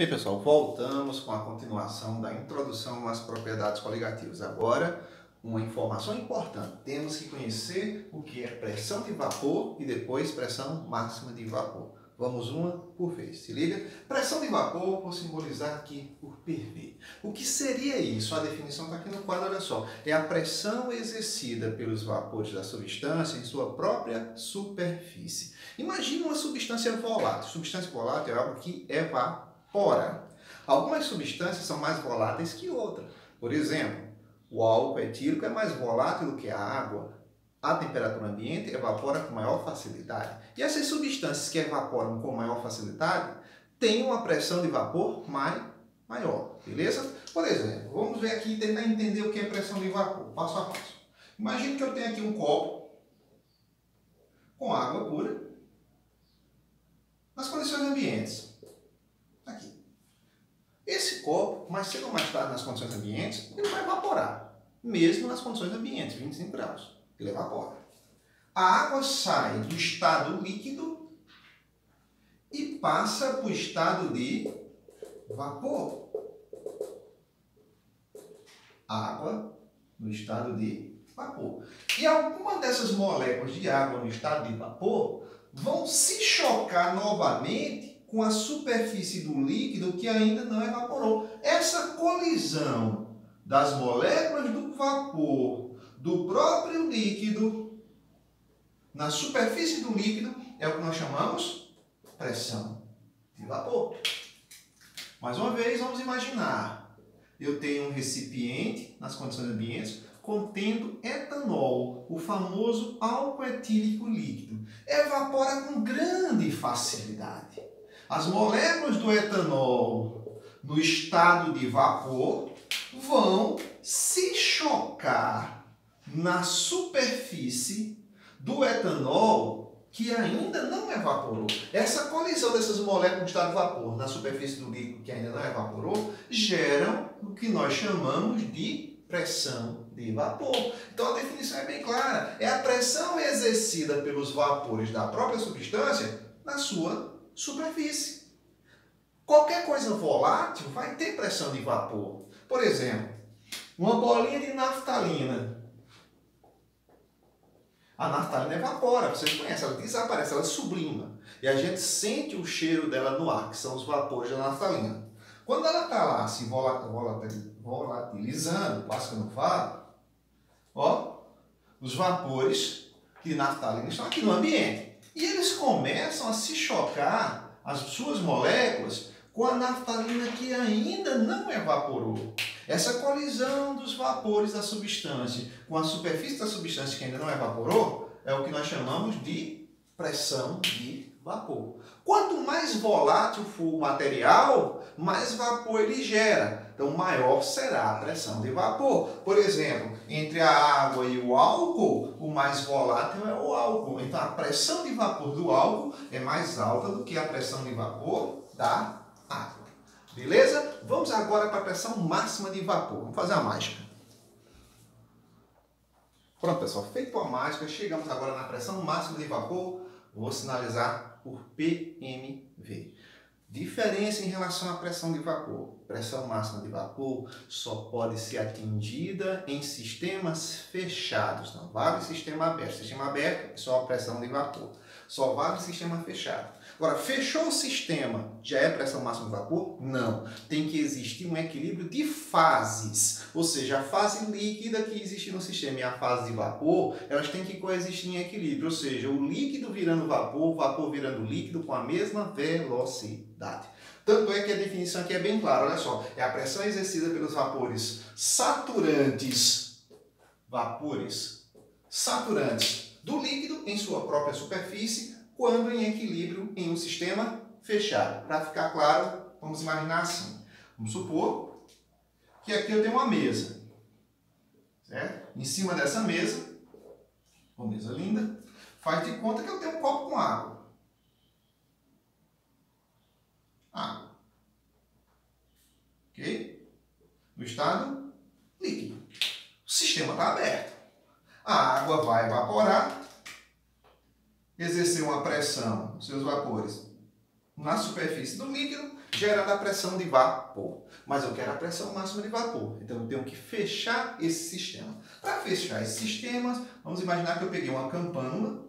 Bem, pessoal, voltamos com a continuação da introdução às propriedades coligativas. Agora, uma informação importante. Temos que conhecer o que é pressão de vapor e depois pressão máxima de vapor. Vamos uma por vez. Se liga? Pressão de vapor, vou simbolizar aqui por PV. O que seria isso? A definição está aqui no quadro, olha só. É a pressão exercida pelos vapores da substância em sua própria superfície. Imagine uma substância volátil. Substância volátil é algo que evapora. Algumas substâncias são mais voláteis que outras. Por exemplo, o álcool etílico é mais volátil do que a água. A temperatura ambiente evapora com maior facilidade. E essas substâncias que evaporam com maior facilidade têm uma pressão de vapor maior. Beleza? Por exemplo, vamos ver aqui e tentar entender o que é pressão de vapor, passo a passo. Imagine que eu tenho aqui um copo com água pura nas condições ambientes. Aqui. Esse copo, mais cedo ou mais tarde nas condições ambientes, ele vai evaporar. Mesmo nas condições ambientes, 25 graus. Ele evapora. A água sai do estado líquido e passa para o estado de vapor. Água no estado de vapor. E algumas dessas moléculas de água no estado de vapor vão se chocar novamente com a superfície do líquido que ainda não evaporou. Essa colisão das moléculas do vapor do próprio líquido na superfície do líquido é o que nós chamamos pressão de vapor. Mais uma vez, vamos imaginar. Eu tenho um recipiente nas condições ambientes contendo etanol, o famoso álcool etílico líquido. Evapora com grande facilidade. As moléculas do etanol no estado de vapor vão se chocar na superfície do etanol que ainda não evaporou. Essa colisão dessas moléculas de estado de vapor na superfície do líquido que ainda não evaporou geram o que nós chamamos de pressão de vapor. Então a definição é bem clara. É a pressão exercida pelos vapores da própria substância na sua superfície. Qualquer coisa volátil vai ter pressão de vapor. Por exemplo, uma bolinha de naftalina. A naftalina evapora, vocês conhecem, ela desaparece, ela sublima. E a gente sente o cheiro dela no ar, que são os vapores da naftalina. Quando ela está lá se volatilizando, quase que eu não falo, ó, os vapores de naftalina estão aqui no ambiente. E eles começam a se chocar, as suas moléculas, com a naftalina que ainda não evaporou. Essa colisão dos vapores da substância com a superfície da substância que ainda não evaporou é o que nós chamamos de pressão de vapor. Quanto mais volátil for o material, mais vapor ele gera. Então, maior será a pressão de vapor. Por exemplo, entre a água e o álcool, o mais volátil é o álcool. Então, a pressão de vapor do álcool é mais alta do que a pressão de vapor da água. Beleza? Vamos agora para a pressão máxima de vapor. Vamos fazer a mágica. Pronto, pessoal. Feito a mágica, chegamos agora na pressão máxima de vapor. Vou sinalizar por PMV. Diferença em relação à pressão de vapor. Pressão máxima de vapor só pode ser atingida em sistemas fechados. Não vale sistema aberto. Sistema aberto é só a pressão de vapor. Só vale sistema fechado. Agora, fechou o sistema, já é pressão máxima de vapor? Não. Tem que existir um equilíbrio de fases. Ou seja, a fase líquida que existe no sistema e a fase de vapor, elas têm que coexistir em equilíbrio. Ou seja, o líquido virando vapor, o vapor virando líquido com a mesma velocidade. Tanto é que a definição aqui é bem clara, olha só. É a pressão exercida pelos vapores saturantes do líquido em sua própria superfície, quando em equilíbrio em um sistema fechado. Para ficar claro, vamos imaginar assim. Vamos supor que aqui eu tenho uma mesa. Certo? Em cima dessa mesa, uma mesa linda, faz de conta que eu tenho um copo com água. Água. Ok? No estado líquido. O sistema está aberto. A água vai evaporar, exercer uma pressão nos seus vapores na superfície do líquido gerando a pressão de vapor. Mas eu quero a pressão máxima de vapor, então eu tenho que fechar esse sistema. Para fechar esse sistema, vamos imaginar que eu peguei uma campânula,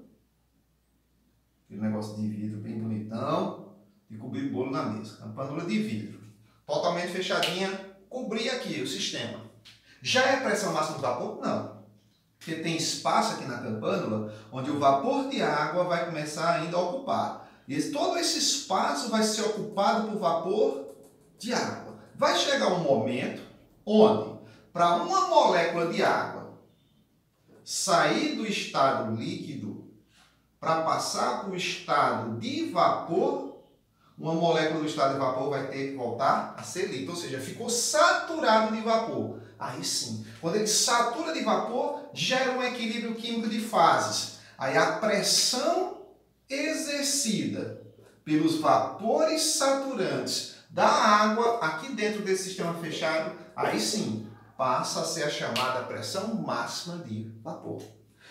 aquele negócio de vidro bem bonitão, e cobri o bolo na mesa. Campânula de vidro, totalmente fechadinha, cobri aqui o sistema. Já é pressão máxima de vapor? Não. Porque tem espaço aqui na campânula onde o vapor de água vai começar ainda a ocupar. E todo esse espaço vai ser ocupado por vapor de água. Vai chegar um momento onde, para uma molécula de água sair do estado líquido para passar para o estado de vapor, uma molécula do estado de vapor vai ter que voltar a ser líquido. Ou seja, ficou saturado de vapor. Aí sim, quando ele satura de vapor, gera um equilíbrio químico de fases. Aí a pressão exercida pelos vapores saturantes da água aqui dentro desse sistema fechado, aí sim, passa a ser a chamada pressão máxima de vapor.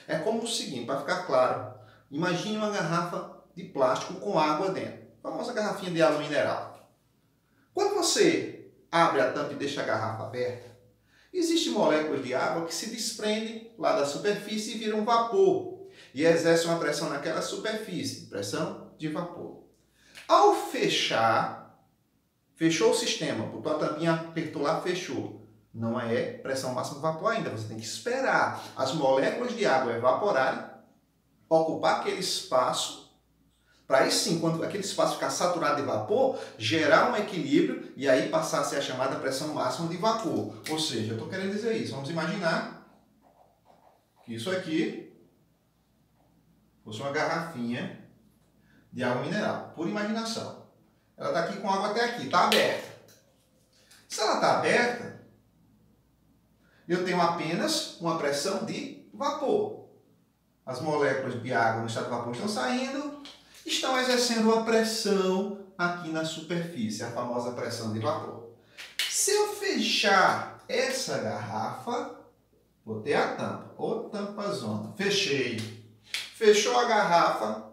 É como o seguinte, para ficar claro, imagine uma garrafa de plástico com água dentro, a famosa garrafinha de água mineral. Quando você abre a tampa e deixa a garrafa aberta, existem moléculas de água que se desprendem lá da superfície e viram vapor e exercem uma pressão naquela superfície, pressão de vapor. Ao fechou o sistema, botou a tampinha, apertou lá, fechou. Não é pressão máxima de vapor ainda, você tem que esperar as moléculas de água evaporarem, ocupar aquele espaço, para aí sim, quando aquele espaço ficar saturado de vapor, gerar um equilíbrio e aí passar a ser a chamada pressão máxima de vapor. Ou seja, eu estou querendo dizer isso. Vamos imaginar que isso aqui fosse uma garrafinha de água mineral, por imaginação. Ela está aqui com água até aqui, está aberta. Se ela está aberta, eu tenho apenas uma pressão de vapor. As moléculas de água no estado de vapor estão saindo, estão exercendo uma pressão aqui na superfície, a famosa pressão de vapor. Se eu fechar essa garrafa, botei a tampa, ou tampazona, fechei. Fechou a garrafa,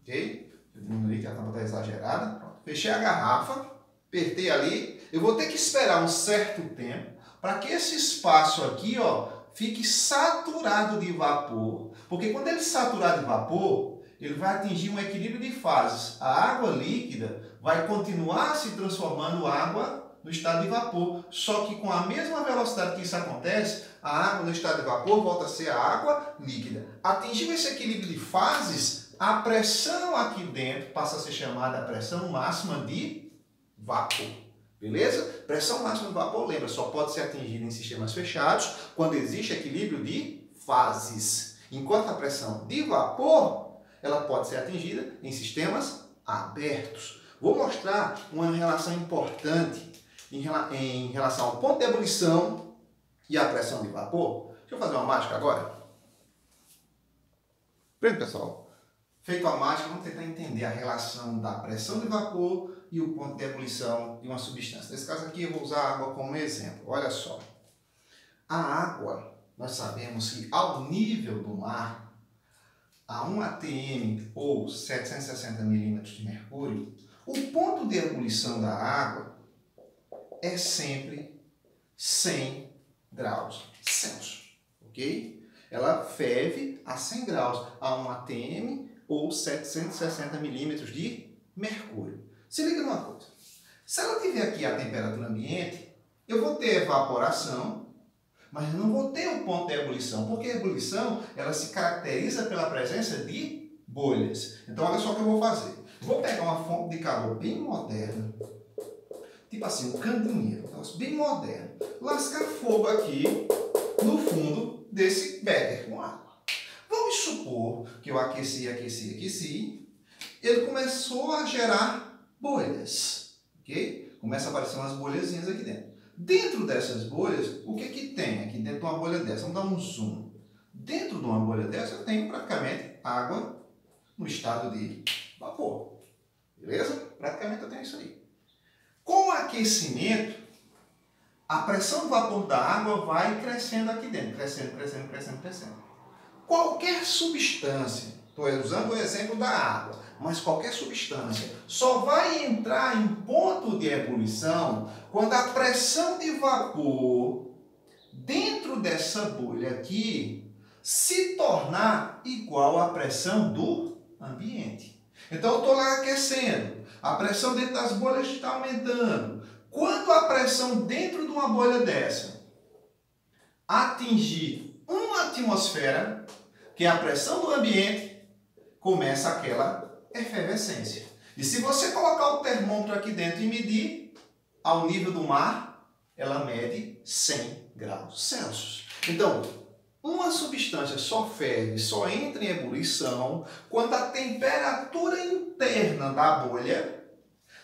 ok? Eu diminui que a tampa está exagerada. Pronto. Fechei a garrafa, apertei ali. Eu vou ter que esperar um certo tempo para que esse espaço aqui, ó, fique saturado de vapor. Porque quando ele saturar de vapor, ele vai atingir um equilíbrio de fases. A água líquida vai continuar se transformando em água no estado de vapor. Só que com a mesma velocidade que isso acontece, a água no estado de vapor volta a ser a água líquida. Atingiu esse equilíbrio de fases, a pressão aqui dentro passa a ser chamada pressão máxima de vapor. Beleza? Pressão máxima de vapor, lembra, só pode ser atingida em sistemas fechados quando existe equilíbrio de fases. Enquanto a pressão de vapor, ela pode ser atingida em sistemas abertos. Vou mostrar uma relação importante em relação ao ponto de ebulição e à pressão de vapor. Deixa eu fazer uma mágica agora. Pronto, pessoal. Feito a mágica, vamos tentar entender a relação da pressão de vapor e o ponto de ebulição de uma substância. Nesse caso aqui, eu vou usar a água como exemplo. Olha só. A água, nós sabemos que ao nível do mar, a 1 atm ou 760 milímetros de mercúrio, o ponto de ebulição da água é sempre 100 graus Celsius, ok? Ela ferve a 100 graus, a 1 atm ou 760 milímetros de mercúrio. Se liga numa coisa, se ela tiver aqui a temperatura ambiente, eu vou ter evaporação, mas não vou ter o ponto de ebulição, porque a ebulição ela se caracteriza pela presença de bolhas. Então olha só o que eu vou fazer. Vou pegar uma fonte de calor bem moderna, tipo assim, um candeeiro, um negócio bem moderno, lascar fogo aqui no fundo desse becker com água. Vamos supor que eu aqueci, ele começou a gerar bolhas, ok? Começa a aparecer umas bolhazinhas aqui dentro. Dentro dessas bolhas, o que que tem aqui dentro de uma bolha dessa? Vamos dar um zoom. Dentro de uma bolha dessa, eu tenho praticamente água no estado de vapor. Beleza? Praticamente eu tenho isso aí. Com o aquecimento, a pressão do vapor da água vai crescendo aqui dentro. Crescendo. Qualquer substância Estou usando o exemplo da água, mas qualquer substância só vai entrar em ponto de ebulição quando a pressão de vapor dentro dessa bolha aqui se tornar igual à pressão do ambiente. Então eu estou lá aquecendo, a pressão dentro das bolhas está aumentando. Quando a pressão dentro de uma bolha dessa atingir 1 atmosfera, que é a pressão do ambiente, começa aquela efervescência. E se você colocar o termômetro aqui dentro e medir, ao nível do mar, ela mede 100 graus Celsius. Então, uma substância só ferve, só entra em ebulição quando a temperatura interna da bolha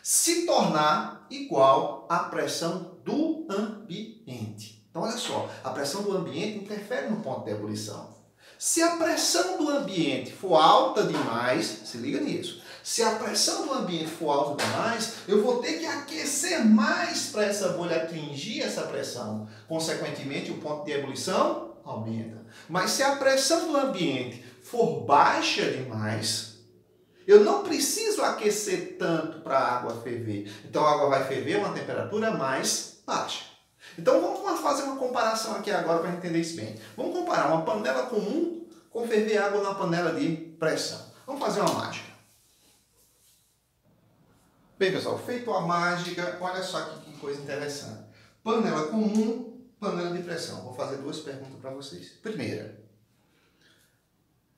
se tornar igual à pressão do ambiente. Então, olha só, a pressão do ambiente interfere no ponto de ebulição. Se a pressão do ambiente for alta demais, se liga nisso, se a pressão do ambiente for alta demais, eu vou ter que aquecer mais para essa bolha atingir essa pressão. Consequentemente, o ponto de ebulição aumenta. Mas se a pressão do ambiente for baixa demais, eu não preciso aquecer tanto para a água ferver. Então a água vai ferver a uma temperatura mais baixa. Então vamos fazer uma comparação aqui agora para entender isso bem. Vamos comparar uma panela comum com ferver água na panela de pressão. Vamos fazer uma mágica. Bem, pessoal, feito a mágica, olha só aqui que coisa interessante. Panela comum, panela de pressão. Vou fazer 2 perguntas para vocês. Primeira,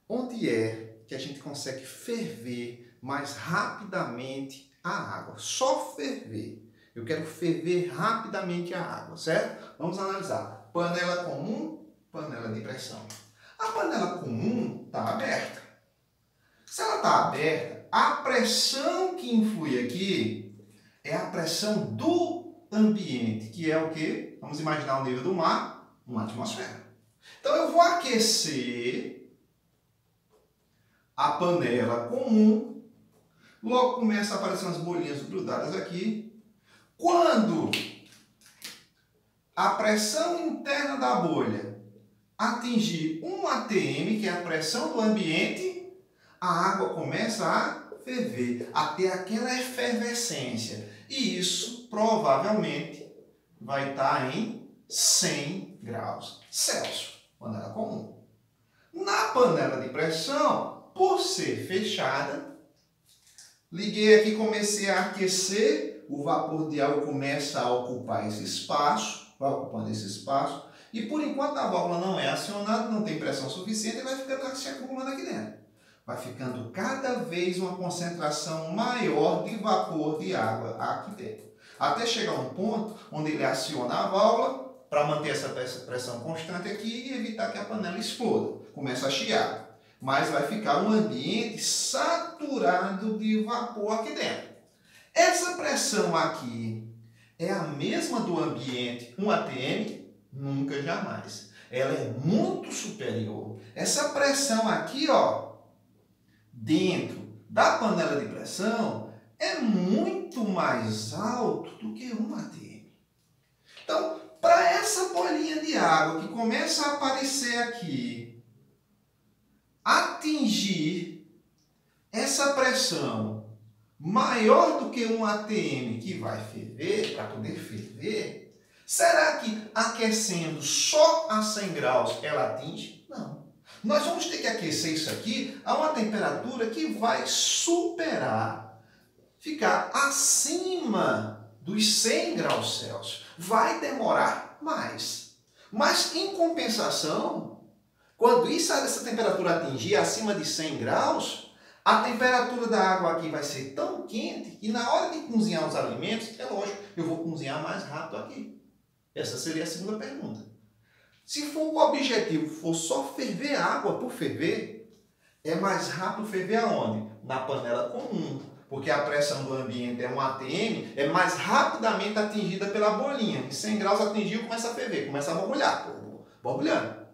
onde é que a gente consegue ferver mais rapidamente a água? Só ferver. Eu quero ferver rapidamente a água, certo? Vamos analisar. Panela comum, panela de pressão. A panela comum está aberta. Se ela está aberta, a pressão que influi aqui é a pressão do ambiente, que é o quê? Vamos imaginar o nível do mar, 1 atmosfera. Então eu vou aquecer a panela comum, logo começa a aparecer umas bolinhas grudadas aqui. Quando a pressão interna da bolha atingir 1 atm, que é a pressão do ambiente, a água começa a ferver, a ter aquela efervescência. E isso provavelmente vai estar em 100 graus Celsius, panela comum. Na panela de pressão, por ser fechada, liguei aqui, comecei a aquecer, o vapor de água começa a ocupar esse espaço, vai ocupando esse espaço, e por enquanto a válvula não é acionada, não tem pressão suficiente, e vai ficando se acumulando aqui dentro. Vai ficando cada vez uma concentração maior de vapor de água aqui dentro. Até chegar um ponto onde ele aciona a válvula para manter essa pressão constante aqui e evitar que a panela exploda. Começa a chiar. Mas vai ficar um ambiente saturado de vapor aqui dentro. Essa pressão aqui é a mesma do ambiente, 1 atm? Nunca, jamais. Ela é muito superior. Essa pressão aqui, ó, dentro da panela de pressão, é muito mais alto do que 1 atm. Então, para essa bolinha de água que começa a aparecer aqui, atingir essa pressão maior do que 1 atm que vai ferver, para poder ferver, será que aquecendo só a 100 graus ela atinge? Não. Nós vamos ter que aquecer isso aqui a uma temperatura que vai superar, ficar acima dos 100 graus Celsius. Vai demorar mais. Mas, em compensação, quando essa temperatura atingir acima de 100 graus, a temperatura da água aqui vai ser tão quente que na hora de cozinhar os alimentos, é lógico, eu vou cozinhar mais rápido aqui. Essa seria a segunda pergunta. Se for o objetivo for só ferver água por ferver, é mais rápido ferver aonde? Na panela comum. Porque a pressão do ambiente é 1 atm, é mais rapidamente atingida pela bolinha. Em 100 graus atingiu, começa a ferver, começa a borbulhar. Borbulhando.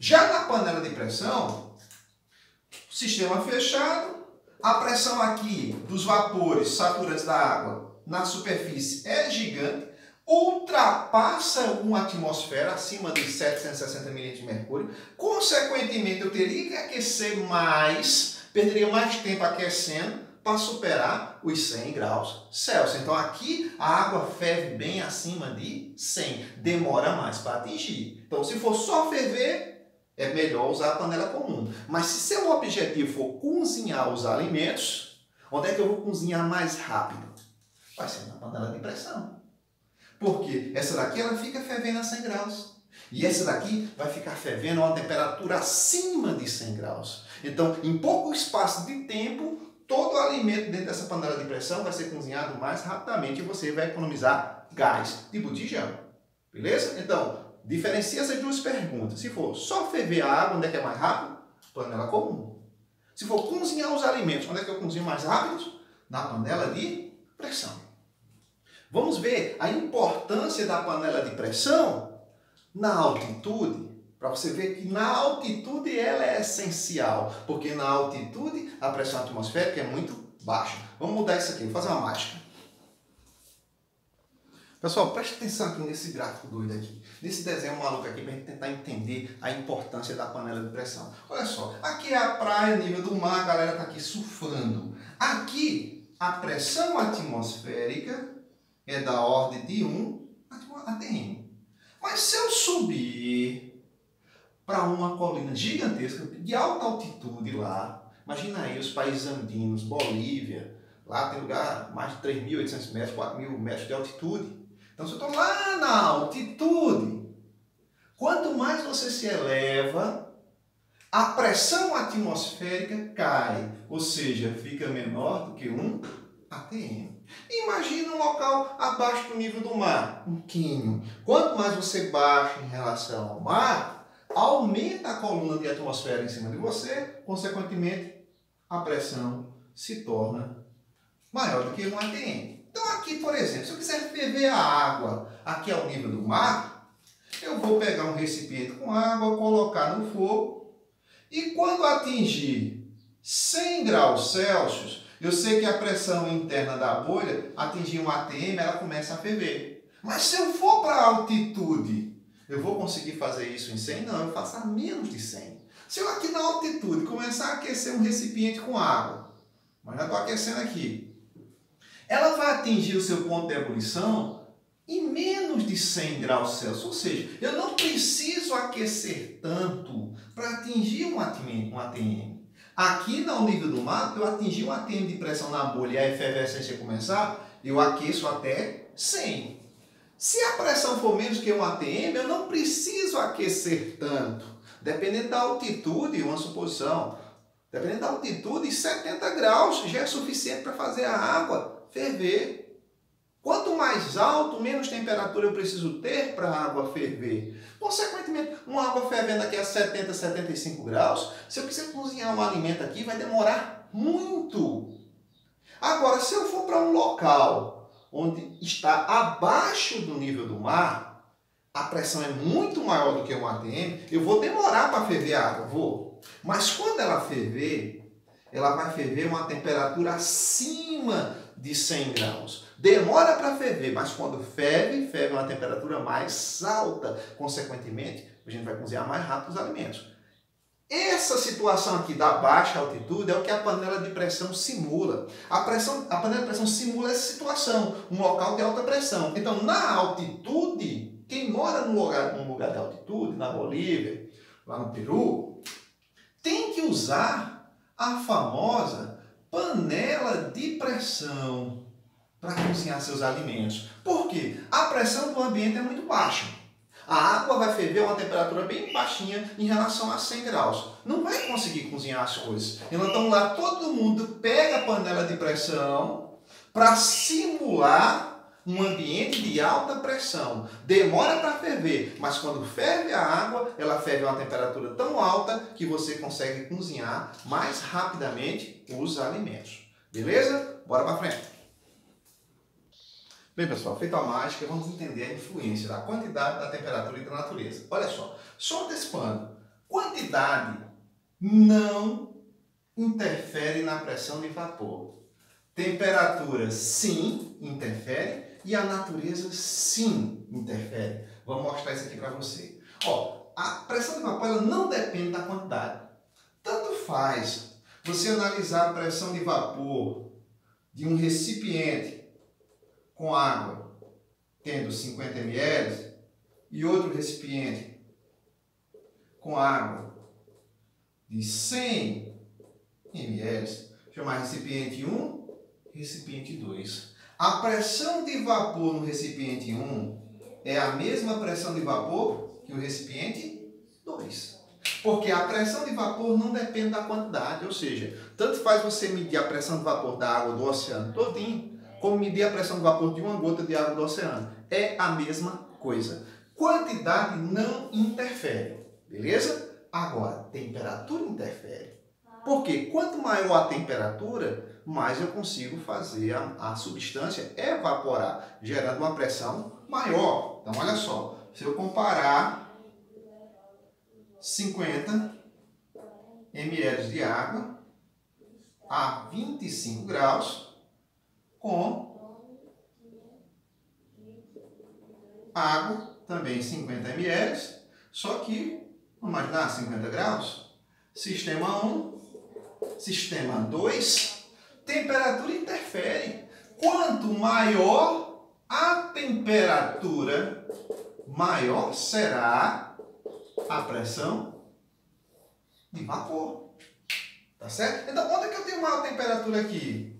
Já na panela de pressão, sistema fechado, a pressão aqui dos vapores saturantes da água na superfície é gigante, ultrapassa uma atmosfera acima de 760 milímetros de mercúrio. Consequentemente, eu teria que aquecer mais, perderia mais tempo aquecendo para superar os 100 graus Celsius. Então aqui a água ferve bem acima de 100, demora mais para atingir. Então se for só ferver, é melhor usar a panela comum. Mas se seu objetivo for cozinhar os alimentos, onde é que eu vou cozinhar mais rápido? Vai ser na panela de pressão. Porque essa daqui ela fica fervendo a 100 graus. E essa daqui vai ficar fervendo a uma temperatura acima de 100 graus. Então, em pouco espaço de tempo, todo o alimento dentro dessa panela de pressão vai ser cozinhado mais rapidamente e você vai economizar gás de botijão. Beleza? Então, diferencia essas duas perguntas. Se for só ferver a água, onde é que é mais rápido? Panela comum. Se for cozinhar os alimentos, onde é que eu cozinho mais rápido? Na panela de pressão. Vamos ver a importância da panela de pressão na altitude, para você ver que na altitude ela é essencial, porque na altitude a pressão atmosférica é muito baixa. Vamos mudar isso aqui, vou fazer uma mágica. Pessoal, preste atenção aqui nesse gráfico doido aqui, nesse desenho maluco aqui, para a gente tentar entender a importância da panela de pressão. Olha só, aqui é a praia, nível do mar, a galera está aqui surfando. Aqui, a pressão atmosférica é da ordem de 1 atm. Mas se eu subir para uma colina gigantesca, de alta altitude lá, imagina aí os países andinos, Bolívia, lá tem lugar mais de 3.800 metros, 4.000 metros de altitude. Então se eu estou lá na altitude, quanto mais você se eleva, a pressão atmosférica cai, ou seja, fica menor do que 1 atm. Imagina um local abaixo do nível do mar, um cânion. Quanto mais você baixa em relação ao mar, aumenta a coluna de atmosfera em cima de você, consequentemente, a pressão se torna maior do que 1 atm. Então aqui, por exemplo, se eu quiser ferver a água aqui ao nível do mar, eu vou pegar um recipiente com água, colocar no fogo, e quando atingir 100 graus Celsius, eu sei que a pressão interna da bolha, atingir 1 atm, ela começa a ferver. Mas se eu for para a altitude, eu vou conseguir fazer isso em 100? Não, eu faço a menos de 100. Se eu aqui na altitude começar a aquecer um recipiente com água, mas já estou aquecendo aqui, ela vai atingir o seu ponto de ebulição em menos de 100 graus Celsius. Ou seja, eu não preciso aquecer tanto para atingir 1 atm. Aqui no nível do mar, eu atingir 1 atm de pressão na bolha e a efervescência começar, eu aqueço até 100. Se a pressão for menos que 1 atm, eu não preciso aquecer tanto. Dependendo da altitude, uma suposição, dependendo da altitude, 70 graus já é suficiente para fazer a água ferver. Quanto mais alto, menos temperatura eu preciso ter para a água ferver. Consequentemente, uma água fervendo aqui a 70, 75 graus, se eu quiser cozinhar um alimento aqui, vai demorar muito. Agora, se eu for para um local onde está abaixo do nível do mar, a pressão é muito maior do que 1 atm, eu vou demorar para ferver a água, vou. Mas quando ela ferver, ela vai ferver uma temperatura acima de 100 graus. Demora para ferver, mas quando ferve, ferve uma temperatura mais alta. Consequentemente, a gente vai cozinhar mais rápido os alimentos. Essa situação aqui da baixa altitude é o que a panela de pressão simula. A panela de pressão simula essa situação, um local de alta pressão. Então, na altitude, quem mora num lugar de altitude, na Bolívia, lá no Peru, tem que usar a famosa panela de pressão para cozinhar seus alimentos. Por quê? A pressão do ambiente é muito baixa. A água vai ferver a uma temperatura bem baixinha em relação a 100 graus. Não vai conseguir cozinhar as coisas. Então lá todo mundo pega a panela de pressão para simular um ambiente de alta pressão. Demora para ferver, mas quando ferve a água, ela ferve a uma temperatura tão alta que você consegue cozinhar mais rapidamente os alimentos. Beleza? Bora para frente. Bem, pessoal, feita a mágica, vamos entender a influência da quantidade, da temperatura e da natureza. Olha só antecipando, quantidade não interfere na pressão de vapor. Temperatura, sim, interfere, E a natureza, sim, interfere. Vou mostrar isso aqui para você. Ó, a pressão de vapor ela não depende da quantidade. Tanto faz você analisar a pressão de vapor de um recipiente com água tendo 50 ml e outro recipiente com água de 100 ml, chamar recipiente 1, recipiente 2. A pressão de vapor no recipiente 1 é a mesma pressão de vapor que o recipiente 2. Porque a pressão de vapor não depende da quantidade, ou seja, tanto faz você medir a pressão de vapor da água do oceano todinho, como medir a pressão de vapor de uma gota de água do oceano. É a mesma coisa. Quantidade não interfere, beleza? Agora, temperatura interfere. Porque quanto maior a temperatura, mais eu consigo fazer a substância evaporar, gerando uma pressão maior. Então, olha só, se eu comparar 50 ml de água a 25 graus com água, também 50 ml, só que, vamos imaginar 50 graus, sistema 1, sistema 2, temperatura interfere. Quanto maior a temperatura, maior será a pressão de vapor. Tá certo? Então, onde é que eu tenho maior temperatura aqui?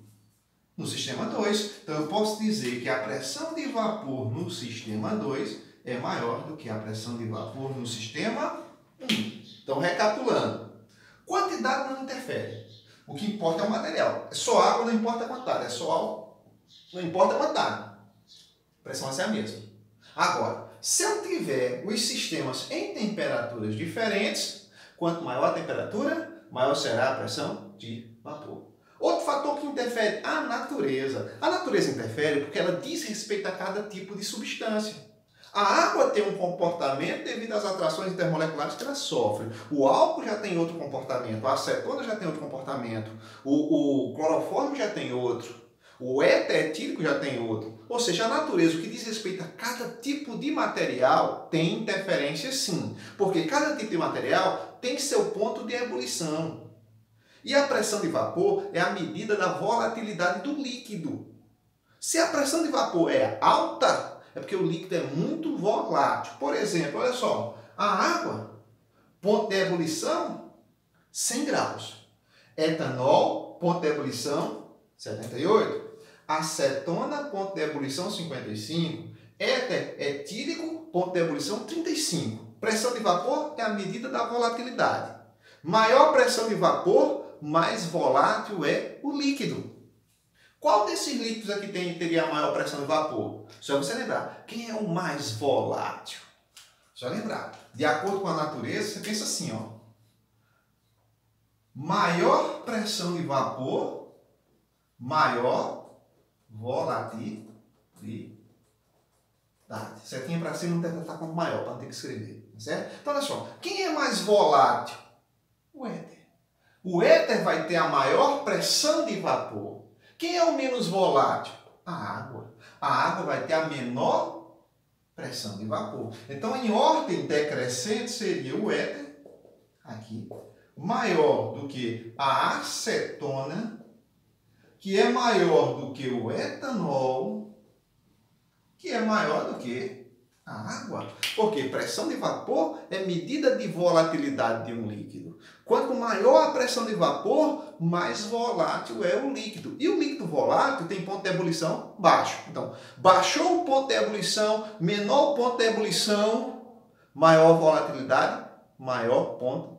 No sistema 2. Então, eu posso dizer que a pressão de vapor no sistema 2 é maior do que a pressão de vapor no sistema 1. Então, recapitulando. Quantidade não interfere. O que importa é o material. É só água, não importa a quantidade. É só água, não importa a quantidade. A pressão vai ser a mesma. Agora, se eu tiver os sistemas em temperaturas diferentes, quanto maior a temperatura, maior será a pressão de vapor. Outro fator que interfere, a natureza. A natureza interfere porque ela diz respeito a cada tipo de substância. A água tem um comportamento devido às atrações intermoleculares que ela sofre. O álcool já tem outro comportamento, a acetona já tem outro comportamento, o cloroformo já tem outro, o éter etílico já tem outro. Ou seja, a natureza, o que diz respeito a cada tipo de material, tem interferência sim. Porque cada tipo de material tem seu ponto de ebulição. E a pressão de vapor é a medida da volatilidade do líquido. Se a pressão de vapor é alta, é porque o líquido é muito volátil. Por exemplo, olha só, a água, ponto de ebulição, 100 graus. Etanol, ponto de ebulição, 78. Acetona, ponto de ebulição, 55. Éter etílico, ponto de ebulição, 35. Pressão de vapor é a medida da volatilidade. Maior pressão de vapor, mais volátil é o líquido. Qual desses líquidos aqui teria a maior pressão de vapor? Só você lembrar. Quem é o mais volátil? Só lembrar. De acordo com a natureza, você pensa assim, ó. Maior pressão de vapor, maior volatilidade. Setinha para cima não deve estar como maior, para não ter que escrever. Certo? Então, olha só. Quem é mais volátil? O éter. O éter vai ter a maior pressão de vapor. Quem é o menos volátil? A água. A água vai ter a menor pressão de vapor. Então, em ordem decrescente, seria o éter, aqui, maior do que a acetona, que é maior do que o etanol, que é maior do que a água. Porque pressão de vapor é medida de volatilidade de um líquido. Quanto maior a pressão de vapor, mais volátil é o líquido. E o líquido volátil tem ponto de ebulição baixo. Então, baixou o ponto de ebulição, menor o ponto de ebulição, maior volatilidade, maior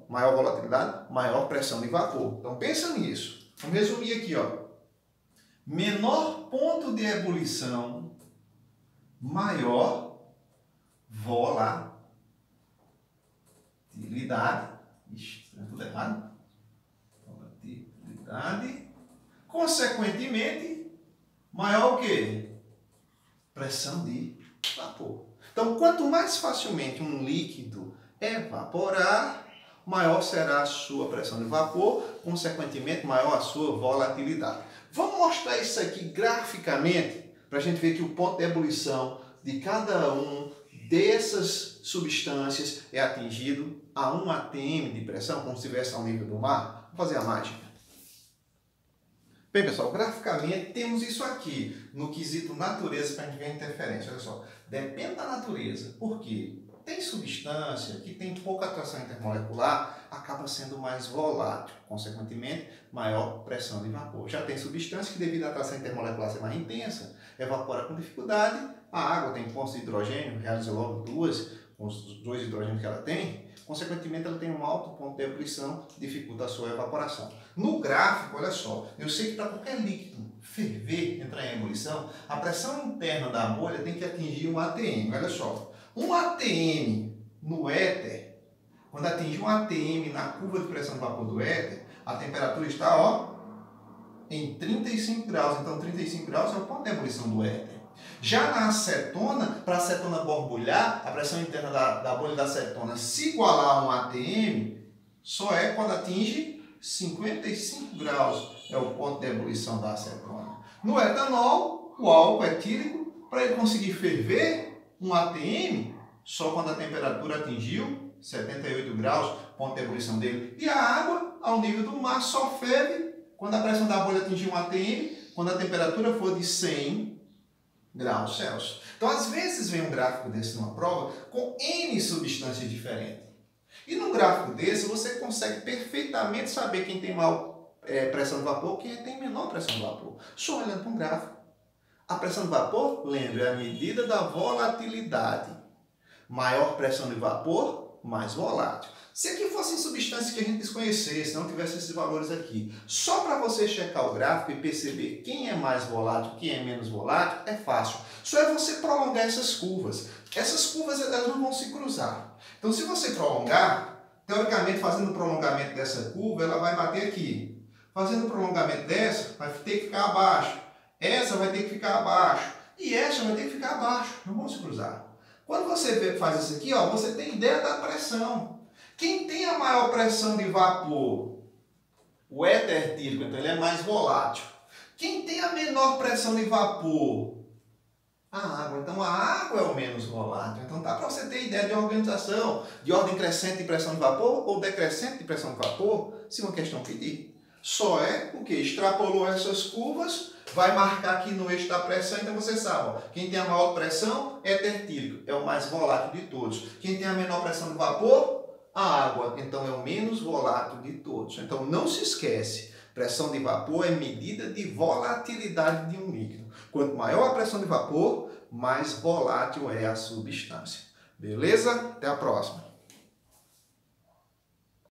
volatilidade, maior pressão de vapor. Então, pensa nisso. Vamos resumir aqui, ó. Menor ponto de ebulição, maior volatilidade. Ixi, está tudo errado. Volatilidade. Consequentemente, maior o quê? Pressão de vapor. Então, quanto mais facilmente um líquido evaporar, maior será a sua pressão de vapor, consequentemente, maior a sua volatilidade. Vamos mostrar isso aqui graficamente para a gente ver que o ponto de ebulição de cada um dessas substâncias é atingido a 1 atm de pressão, como se estivesse ao nível do mar. Vamos fazer a mágica. Bem, pessoal, graficamente temos isso aqui no quesito natureza para a gente ver a interferência. Olha só, depende da natureza. Por quê? Tem substância que tem pouca atração intermolecular, acaba sendo mais volátil, consequentemente, maior pressão de vapor. Já tem substância que, devido à atração intermolecular ser mais intensa, evapora com dificuldade. A água tem pontos de hidrogênio, realiza logo duas, com os 2 hidrogênios que ela tem, consequentemente ela tem um alto ponto de ebulição, dificulta a sua evaporação. No gráfico, olha só, eu sei que para qualquer líquido ferver, entrar em ebulição, a pressão interna da bolha tem que atingir 1 atm. Olha só, 1 atm no éter, quando atingir 1 atm na curva de pressão de vapor do éter, a temperatura está, ó, em 35 graus. Então, 35 graus é o ponto de ebulição do éter. Já na acetona, para a acetona borbulhar, a pressão interna da bolha da acetona se igualar a 1 atm, só é quando atinge 55 graus, é o ponto de ebulição da acetona. No etanol, o álcool etílico, para ele conseguir ferver 1 atm, só quando a temperatura atingiu 78 graus, ponto de ebulição dele. E a água, ao nível do mar, só ferve quando a pressão da bolha atingir 1 atm, quando a temperatura for de 100 graus Celsius. Então, às vezes, vem um gráfico desse numa prova com N substâncias diferentes. E num gráfico desse, você consegue perfeitamente saber quem tem maior pressão de vapor e quem tem menor pressão de vapor. Só olhando para um gráfico. A pressão de vapor, lembra, é a medida da volatilidade. Maior pressão de vapor, mais volátil. Se aqui fossem substâncias que a gente desconhecesse, não tivesse esses valores aqui, só para você checar o gráfico e perceber quem é mais volátil, quem é menos volátil, é fácil. Só é você prolongar essas curvas. Essas curvas elas não vão se cruzar. Então, se você prolongar, teoricamente, fazendo o prolongamento dessa curva, ela vai bater aqui. Fazendo o prolongamento dessa, vai ter que ficar abaixo. Essa vai ter que ficar abaixo. E essa vai ter que ficar abaixo. Não vão se cruzar. Quando você faz isso aqui, ó, você tem ideia da pressão. Quem tem a maior pressão de vapor? O éter etílico, então ele é mais volátil. Quem tem a menor pressão de vapor? A água. Então a água é o menos volátil. Então dá para você ter ideia de organização, de ordem crescente de pressão de vapor ou decrescente de pressão de vapor, se uma questão pedir. Só é o que? Extrapolou essas curvas, vai marcar aqui no eixo da pressão, então você sabe, ó, quem tem a maior pressão é éter etílico, é o mais volátil de todos. Quem tem a menor pressão de vapor? A água, então é o menos volátil de todos. Então não se esquece, pressão de vapor é medida de volatilidade de um líquido. Quanto maior a pressão de vapor, mais volátil é a substância. Beleza? Até a próxima.